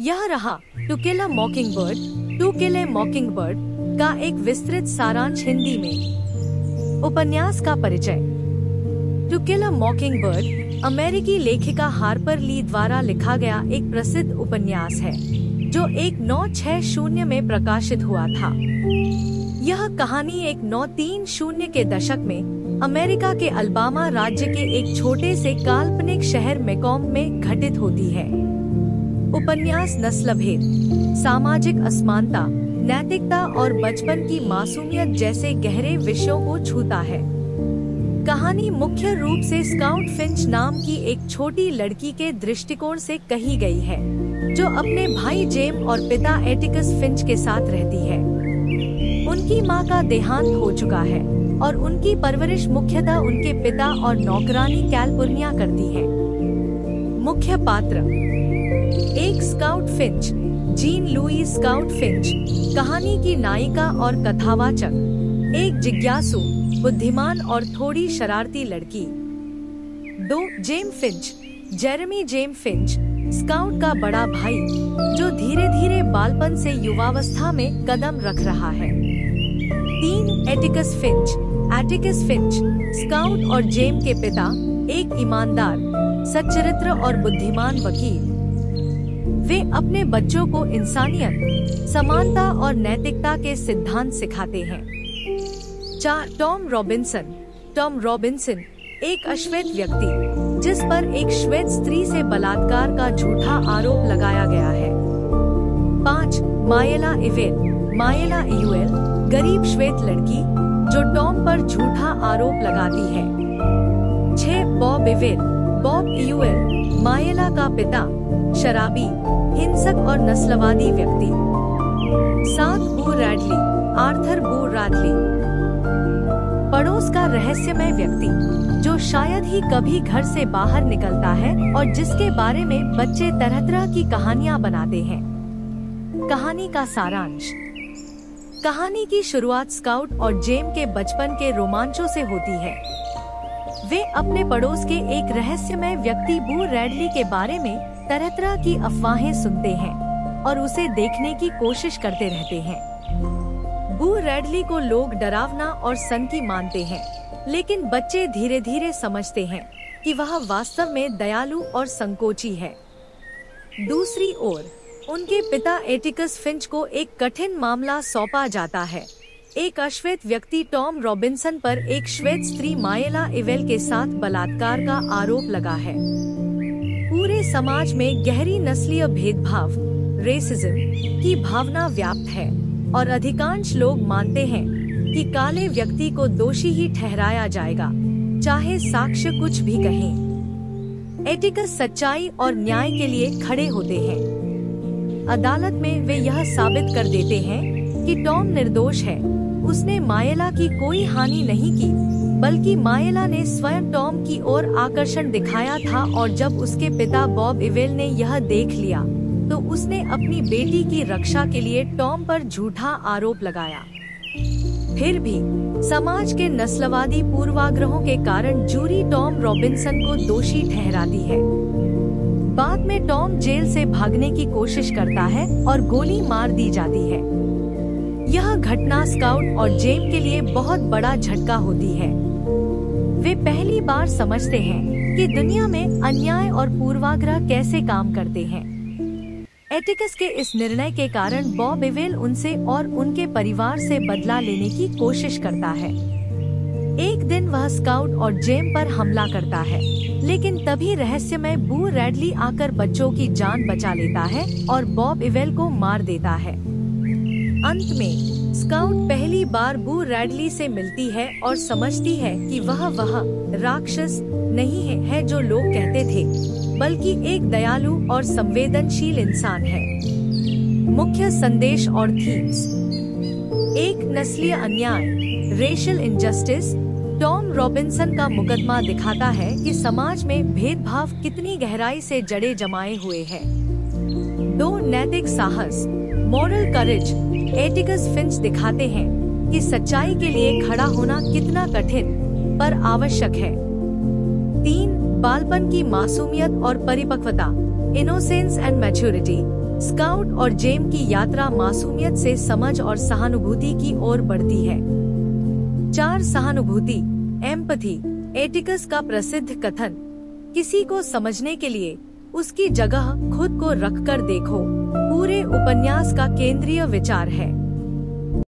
यह रहा To Kill a Mockingbird, To Kill a Mockingbird का एक विस्तृत सारांश हिंदी में। उपन्यास का परिचय। टू किल अ मॉकिंगबर्ड अमेरिकी लेखिका हार्पर ली द्वारा लिखा गया एक प्रसिद्ध उपन्यास है जो 1960 में प्रकाशित हुआ था। यह कहानी 1930 के दशक में अमेरिका के अल्बामा राज्य के एक छोटे से काल्पनिक शहर मैकॉम्ब में घटित होती है। उपन्यास नस्लभेद, सामाजिक असमानता, नैतिकता और बचपन की मासूमियत जैसे गहरे विषयों को छूता है। कहानी मुख्य रूप से स्काउट फिंच नाम की एक छोटी लड़की के दृष्टिकोण से कही गई है, जो अपने भाई जेम और पिता एटिकस फिंच के साथ रहती है। उनकी मां का देहांत हो चुका है और उनकी परवरिश मुख्यतः उनके पिता और नौकरानी कैलिफोर्निया करती है। मुख्य पात्र: एक scout Finch, gene Louis scout Finch, कहानी की नायिका और कथावाचक। एक जिज्ञासु, बुद्धिमान और थोड़ी शरारती लड़की। 2. Jem Finch, Jeremy Jem Finch, Scout का बड़ा भाई, जो धीरे धीरे बालपन से युवावस्था में कदम रख रहा है। 3. Atticus Finch, Atticus Finch, scout और जेम के पिता, एक ईमानदार, सच्चरित्र और बुद्धिमान वकील। वे अपने बच्चों को इंसानियत, समानता और नैतिकता के सिद्धांत सिखाते हैं। 4. टॉम रॉबिन्सन, टॉम रॉबिन्सन, एक अश्वेत व्यक्ति, जिस पर एक श्वेत स्त्री से बलात्कार का झूठा आरोप लगाया गया है। 5. मायला इवेल, मायला इयुएल, गरीब श्वेत लड़की, जो टॉम पर झूठा आरोप लगाती है। 6. बॉब इवेल, बॉब इयुएल, मायला का पिता, शराबी, हिंसक और नस्लवादी व्यक्ति। 7. बू रैडली, आर्थर बू रैडली, पड़ोस का रहस्यमय व्यक्ति, जो शायद ही कभी घर से बाहर निकलता है और जिसके बारे में बच्चे तरह तरह की कहानियां बनाते हैं। कहानी का सारांश। कहानी की शुरुआत स्काउट और जेम के बचपन के रोमांचों से होती है। वे अपने पड़ोस के एक रहस्यमय व्यक्ति बू रैडली के बारे में तरह तरह की अफवाहें सुनते हैं और उसे देखने की कोशिश करते रहते हैं। बू रैडली को लोग डरावना और सनकी मानते हैं, लेकिन बच्चे धीरे धीरे समझते हैं कि वह वास्तव में दयालु और संकोची है। दूसरी ओर, उनके पिता एटिकस फिंच को एक कठिन मामला सौंपा जाता है। एक अश्वेत व्यक्ति टॉम रॉबिन्सन पर एक श्वेत स्त्री मायला इवेल के साथ बलात्कार का आरोप लगा है। पूरे समाज में गहरी नस्लीय भेदभाव, रेसिज्म की भावना व्याप्त है और अधिकांश लोग मानते हैं कि काले व्यक्ति को दोषी ही ठहराया जाएगा, चाहे साक्ष्य कुछ भी कहें। एटिकस सच्चाई और न्याय के लिए खड़े होते हैं। अदालत में वे यह साबित कर देते हैं कि टॉम निर्दोष है, उसने मायला की कोई हानि नहीं की, बल्कि मायला ने स्वयं टॉम की ओर आकर्षण दिखाया था और जब उसके पिता बॉब इवेल ने यह देख लिया तो उसने अपनी बेटी की रक्षा के लिए टॉम पर झूठा आरोप लगाया। फिर भी समाज के नस्लवादी पूर्वाग्रहों के कारण जूरी टॉम रॉबिन्सन को दोषी ठहराती है। बाद में टॉम जेल से भागने की कोशिश करता है और गोली मार दी जाती है। यह घटना स्काउट और जेम के लिए बहुत बड़ा झटका होती है। वे पहली बार समझते हैं कि दुनिया में अन्याय और पूर्वाग्रह कैसे काम करते हैं। एटिकस के इस निर्णय के कारण बॉब इवेल उनसे और उनके परिवार से बदला लेने की कोशिश करता है। एक दिन वह स्काउट और जेम पर हमला करता है, लेकिन तभी रहस्यमय बू रैडली आकर बच्चों की जान बचा लेता है और बॉब इवेल को मार देता है। अंत में स्काउट पहली बार बू रैडली से मिलती है और समझती है कि वह राक्षस नहीं है जो लोग कहते थे, बल्कि एक दयालु और संवेदनशील इंसान है। मुख्य संदेश और थीम्स। एक नस्लीय अन्याय, रेशियल इनजस्टिस। टॉम रॉबिन्सन का मुकदमा दिखाता है कि समाज में भेदभाव कितनी गहराई से जड़े जमाए हुए है। 2. नैतिक साहस, मॉरल करेज। एटिकस फिंच दिखाते हैं कि सच्चाई के लिए खड़ा होना कितना कठिन पर आवश्यक है। 3. बालपन की मासूमियत और परिपक्वता, इनोसेंस एंड मैच्योरिटी। स्काउट और जेम की यात्रा मासूमियत से समझ और सहानुभूति की ओर बढ़ती है। 4 सहानुभूति, एम्पैथी। एटिकस का प्रसिद्ध कथन, किसी को समझने के लिए उसकी जगह खुद को रखकर देखो, पूरे उपन्यास का केंद्रीय विचार है।